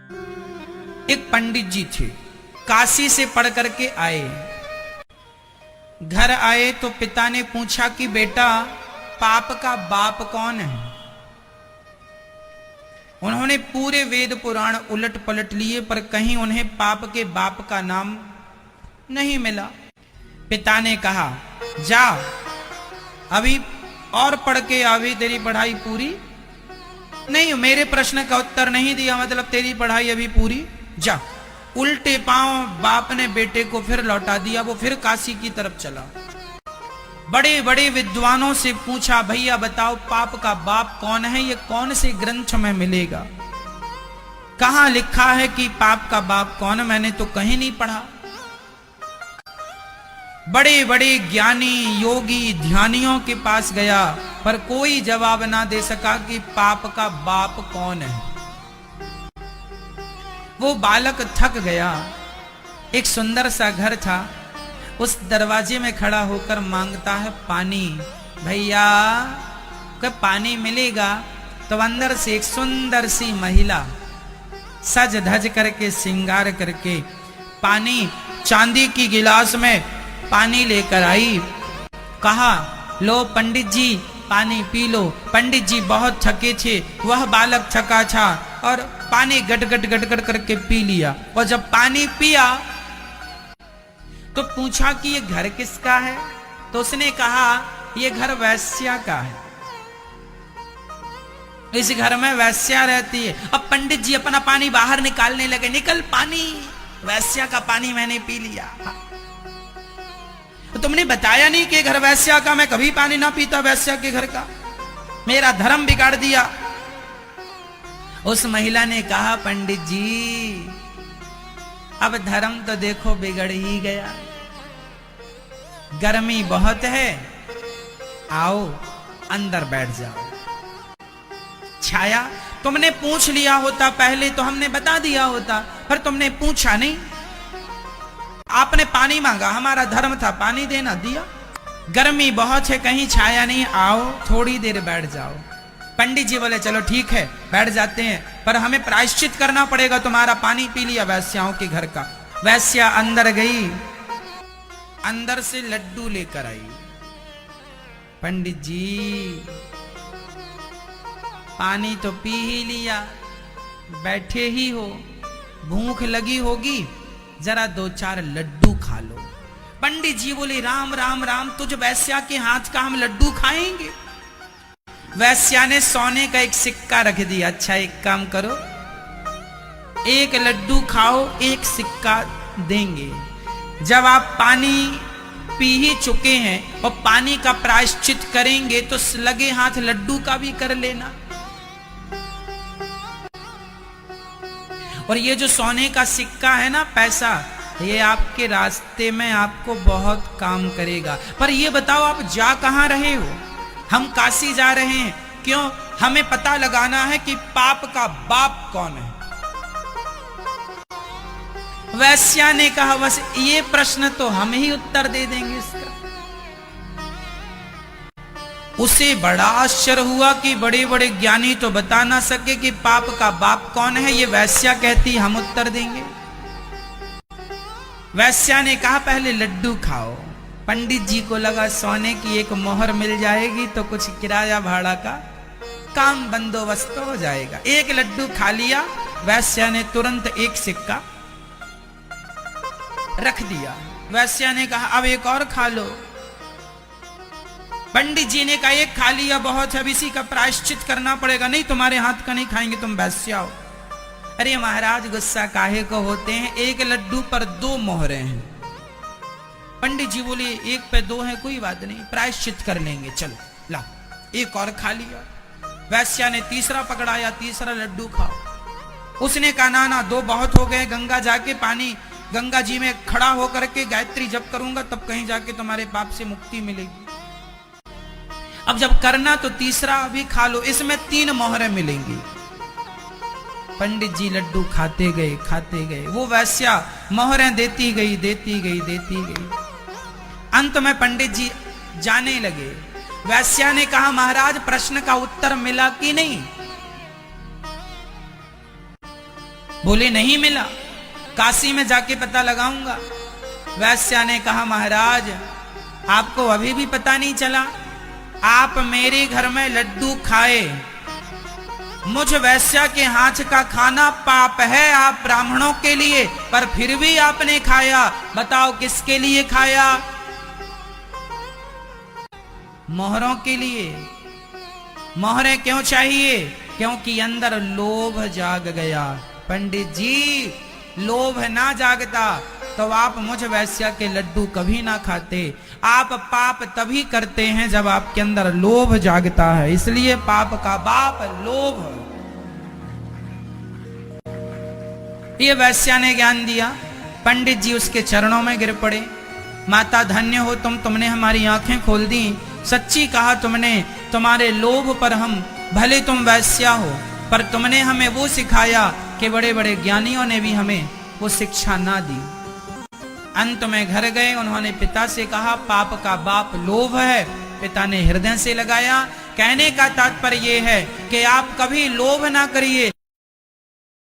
एक पंडित जी थे, काशी से पढ़ करके आए। घर आए तो पिता ने पूछा कि बेटा पाप का बाप कौन है। उन्होंने पूरे वेद पुराण उलट पलट लिए पर कहीं उन्हें पाप के बाप का नाम नहीं मिला। पिता ने कहा जा अभी और पढ़ के अभी तेरी पढ़ाई पूरी नहीं, मेरे प्रश्न का उत्तर नहीं दिया मतलब तेरी पढ़ाई अभी पूरी जा। उल्टे पांव बाप ने बेटे को फिर लौटा दिया। वो फिर काशी की तरफ चला। बड़े बड़े विद्वानों से पूछा भैया बताओ पाप का बाप कौन है, ये कौन से ग्रंथ में मिलेगा, कहां लिखा है कि पाप का बाप कौन है, मैंने तो कहीं नहीं पढ़ा। बड़े बड़े ज्ञानी योगी ध्यानियों के पास गया पर कोई जवाब ना दे सका कि पाप का बाप कौन है। वो बालक थक गया। एक सुंदर सा घर था, उस दरवाजे में खड़ा होकर मांगता है पानी। भैया क्या पानी मिलेगा? तो अंदर से एक सुंदर सी महिला सज धज करके श्रृंगार करके पानी चांदी की गिलास में पानी लेकर आई। कहा लो पंडित जी पानी पी लो। पंडित जी बहुत थके थे, वह बालक थका था और पानी गट गट गट गट करके पी लिया। और जब पानी पिया तो पूछा कि ये घर किसका है? तो उसने कहा ये घर वैश्या का है, इस घर में वैश्या रहती है। अब पंडित जी अपना पानी बाहर निकालने लगे। निकल पानी, वैश्या का पानी मैंने पी लिया। तो तुमने बताया नहीं कि घर वैश्या का, मैं कभी पानी ना पीता वैश्या के घर का, मेरा धर्म बिगाड़ दिया। उस महिला ने कहा पंडित जी अब धर्म तो देखो बिगड़ ही गया, गर्मी बहुत है, आओ अंदर बैठ जाओ। छाया तुमने पूछ लिया होता पहले तो हमने बता दिया होता, पर तुमने पूछा नहीं। आपने पानी मांगा, हमारा धर्म था पानी देना, दिया। गर्मी बहुत है, कहीं छाया नहीं, आओ थोड़ी देर बैठ जाओ। पंडित जी बोले चलो ठीक है बैठ जाते हैं, पर हमें प्रायश्चित करना पड़ेगा, तुम्हारा पानी पी लिया वैश्याओं के घर का। वैश्या अंदर गई, अंदर से लड्डू लेकर आई। पंडित जी पानी तो पी ही लिया, बैठे ही हो, भूख लगी होगी, जरा 2-4 लड्डू खा लो। पंडित जी बोले राम राम राम, तुझ वैश्या के हाथ का हम लड्डू खाएंगे? वैश्या ने सोने का एक सिक्का रख दिया। अच्छा एक काम करो, एक लड्डू खाओ, एक सिक्का देंगे। जब आप पानी पी ही चुके हैं और पानी का प्रायश्चित करेंगे तो लगे हाथ लड्डू का भी कर लेना। और ये जो सोने का सिक्का है ना, पैसा, ये आपके रास्ते में आपको बहुत काम करेगा। पर ये बताओ आप जा कहां रहे हो? हम काशी जा रहे हैं। क्यों? हमें पता लगाना है कि पाप का बाप कौन है। वैश्या ने कहा बस ये प्रश्न तो हम ही उत्तर दे देंगे इसका। उसे बड़ा आश्चर्य हुआ कि बड़े बड़े ज्ञानी तो बता ना सके कि पाप का बाप कौन है। ये वैश्या कहती हम उत्तर देंगे। वैश्या ने कहा पहले लड्डू खाओ। पंडित जी को लगा सोने की एक मोहर मिल जाएगी तो कुछ किराया भाड़ा का काम बंदोबस्त हो जाएगा। एक लड्डू खा लिया। वैश्या ने तुरंत एक सिक्का रख दिया। वैश्या ने कहा अब एक और खा लो। पंडित जी ने कहा एक खा लिया बहुत है, अब इसी का प्रायश्चित करना पड़ेगा। नहीं तुम्हारे हाथ का नहीं खाएंगे, तुम वैश्या हो। अरे महाराज गुस्सा काहे को होते हैं, एक लड्डू पर 2 मोहरे हैं। पंडित जी बोले एक पे 2 है, कोई बात नहीं, प्रायश्चित कर लेंगे, चलो ला। एक और खा लिया। वैश्या ने तीसरा पकड़ाया, तीसरा लड्डू खाओ। उसने कहा ना 2 बहुत हो गए, गंगा जाके पानी गंगा जी में खड़ा होकर के गायत्री जप करूंगा तब कहीं जाके तुम्हारे पाप से मुक्ति मिलेगी। अब जब करना तो तीसरा भी खा लो, इसमें 3 मोहरें मिलेंगी। पंडित जी लड्डू खाते गए। वो वैश्या मोहरें देती गई। अंत में पंडित जी जाने लगे। वैश्या ने कहा महाराज प्रश्न का उत्तर मिला कि नहीं? बोले नहीं मिला, काशी में जाके पता लगाऊंगा। वैश्या ने कहा महाराज आपको अभी भी पता नहीं चला, आप मेरे घर में लड्डू खाए, मुझ वैश्या के हाथ का खाना पाप है आप ब्राह्मणों के लिए, पर फिर भी आपने खाया। बताओ किसके लिए खाया? मोहरों के लिए। मोहरें क्यों चाहिए? क्योंकि अंदर लोभ जाग गया। पंडित जी लोभ ना जागता तो आप मुझ वैश्या के लड्डू कभी ना खाते। आप पाप तभी करते हैं जब आपके अंदर लोभ जागता है, इसलिए पाप का बाप लोभ। ये वैश्या ने ज्ञान दिया, पंडित जी उसके चरणों में गिर पड़े। माता धन्य हो तुमने हमारी आंखें खोल दी, सच्ची कहा तुमने, तुम्हारे लोभ पर हम, भले तुम वैश्या हो पर तुमने हमें वो सिखाया कि बड़े बड़े ज्ञानियों ने भी हमें वो शिक्षा ना दी। अंत में घर गए, उन्होंने पिता से कहा पाप का बाप लोभ है। पिता ने हृदय से लगाया। कहने का तात्पर्य यह है कि आप कभी लोभ ना करिए,